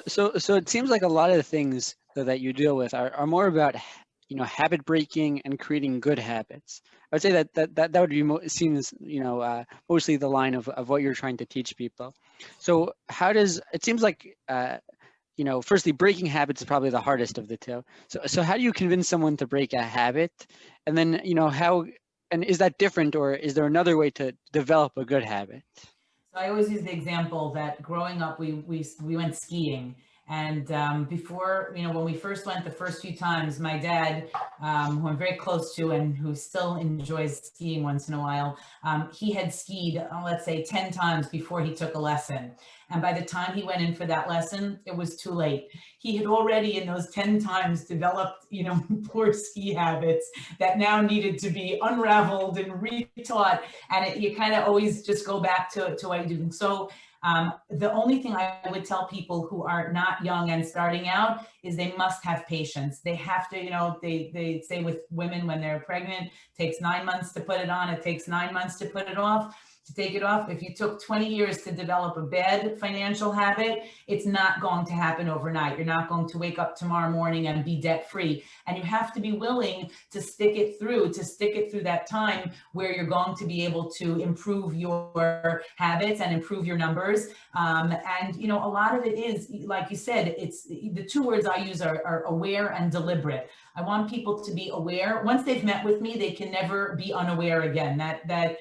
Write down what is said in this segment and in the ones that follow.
So it seems like a lot of the things that you deal with are more about habit breaking and creating good habits. I would say that would be seems mostly the line of what you're trying to teach people. So how does it seems like firstly, breaking habits is probably the hardest of the two. So how do you convince someone to break a habit? And then, how, and is that different, or is there another way to develop a good habit? So I always use the example that growing up, we went skiing. And before, when we first went the first few times, my dad, who I'm very close to and who still enjoys skiing once in a while, he had skied, let's say, 10 times before he took a lesson. And by the time he went in for that lesson, it was too late. He had already, in those 10 times, developed, poor ski habits that now needed to be unraveled and retaught. And you kind of always just go back to what you do. So the only thing I would tell people who are not young and starting out is they must have patience. They have to, they say with women when they're pregnant, it takes 9 months to put it on, it takes 9 months to put it off. To take it off. If you took 20 years to develop a bad financial habit, it's not going to happen overnight. You're not going to wake up tomorrow morning and be debt free. And you have to be willing to stick it through that time where you're going to be able to improve your habits and improve your numbers. And a lot of it is, like you said, it's the two words I use are aware and deliberate. I want people to be aware. Once they've met with me, they can never be unaware again. That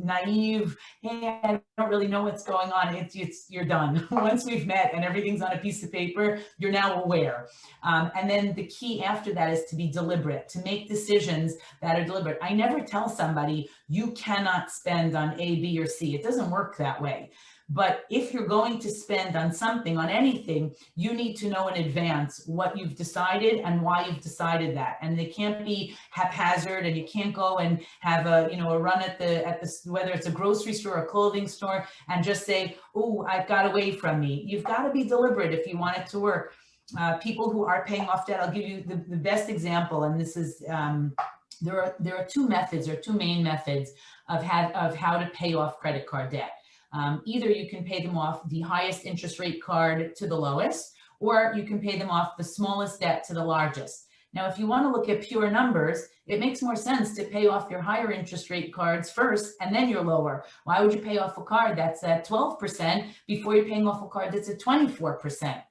naive, hey, I don't really know what's going on. You're done. Once we've met and everything's on a piece of paper, you're now aware. And then the key after that is to be deliberate, to make decisions that are deliberate. I never tell somebody you cannot spend on A, B, or C. It doesn't work that way. But if you're going to spend on something, on anything, you need to know in advance what you've decided and why you've decided that. And they can't be haphazard, and you can't go and have a run at the whether it's a grocery store or a clothing store and just say, oh, I've got away from me. You've got to be deliberate if you want it to work. People who are paying off debt, I'll give you the best example, and this is there are two main methods of how to pay off credit card debt. Either you can pay them off the highest interest rate card to the lowest, or you can pay them off the smallest debt to the largest. Now, if you want to look at pure numbers, it makes more sense to pay off your higher interest rate cards first and then your lower. Why would you pay off a card that's at 12% before you're paying off a card that's at 24%?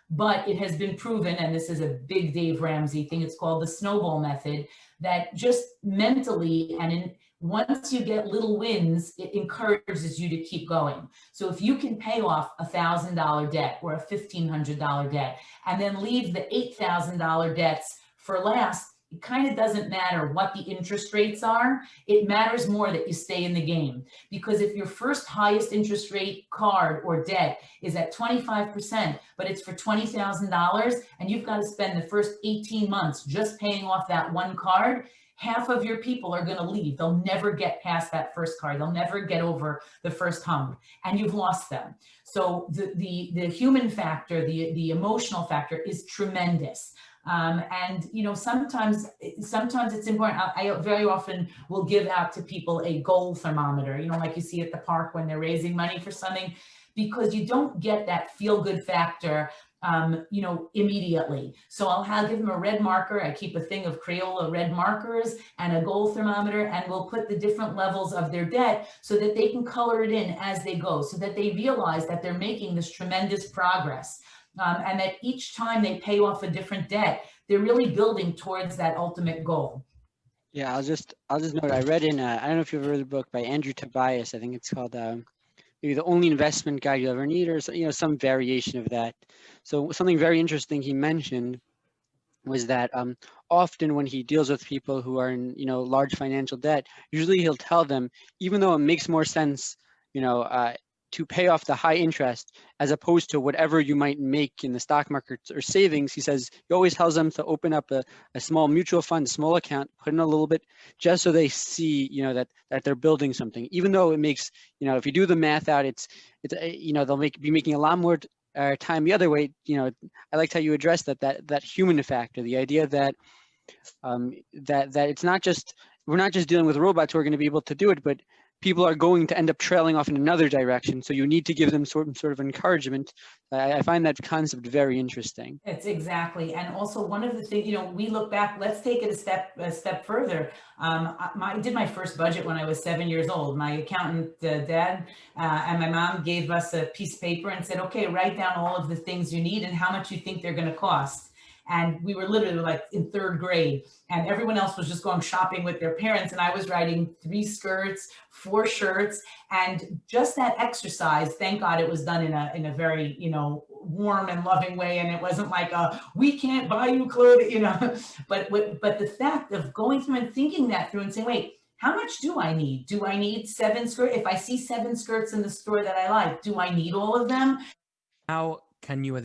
But it has been proven, and this is a big Dave Ramsey thing, it's called the snowball method, that just mentally and once you get little wins, it encourages you to keep going. So if you can pay off a $1,000 debt or a $1,500 debt and then leave the $8,000 debts for last, it kind of doesn't matter what the interest rates are. It matters more that you stay in the game. Because if your first highest interest rate card or debt is at 25%, but it's for $20,000 and you've got to spend the first 18 months just paying off that one card, half of your people are going to leave. They'll never get past that first card. They'll never get over the first hump, and you've lost them. So the human factor, the emotional factor is tremendous. And sometimes it's important. I very often will give out to people a goal thermometer, like you see at the park when they're raising money for something, because you don't get that feel-good factor immediately. So I'll give them a red marker. I keep a thing of Crayola red markers and a goal thermometer, and we'll put the different levels of their debt so that they can color it in as they go, so that they realize that they're making this tremendous progress. And that each time they pay off a different debt, they're really building towards that ultimate goal. Yeah, I'll just note, I read in I don't know if you've read the book by Andrew Tobias. I think it's called maybe The Only Investment Guide You'll Ever Need, or some variation of that. So something very interesting he mentioned was that often when he deals with people who are in large financial debt, usually he'll tell them, even though it makes more sense to pay off the high interest as opposed to whatever you might make in the stock market or savings, he says he always tells them to open up a small mutual fund, a small account, put in a little bit, just so they see that they're building something. Even though it makes if you do the math out, it's they'll be making a lot more time the other way. I liked how you addressed that human factor, the idea that that it's not just, we're not just dealing with robots who are going to be able to do it, but people are going to end up trailing off in another direction. So you need to give them sort of encouragement. I find that concept very interesting. It's exactly. And also one of the things, we look back, let's take it a step further. I did my first budget when I was 7 years old. My accountant, dad, and my mom gave us a piece of paper and said, okay, write down all of the things you need and how much you think they're going to cost. And we were literally like in 3rd grade, and everyone else was just going shopping with their parents. And I was writing 3 skirts, 4 shirts, and just that exercise, thank God it was done in a very, warm and loving way. And it wasn't like, we can't buy you clothes, but the fact of going through and thinking that through and saying, wait, how much do I need? Do I need 7 skirts? If I see 7 skirts in the store that I like, do I need all of them? How can you, as a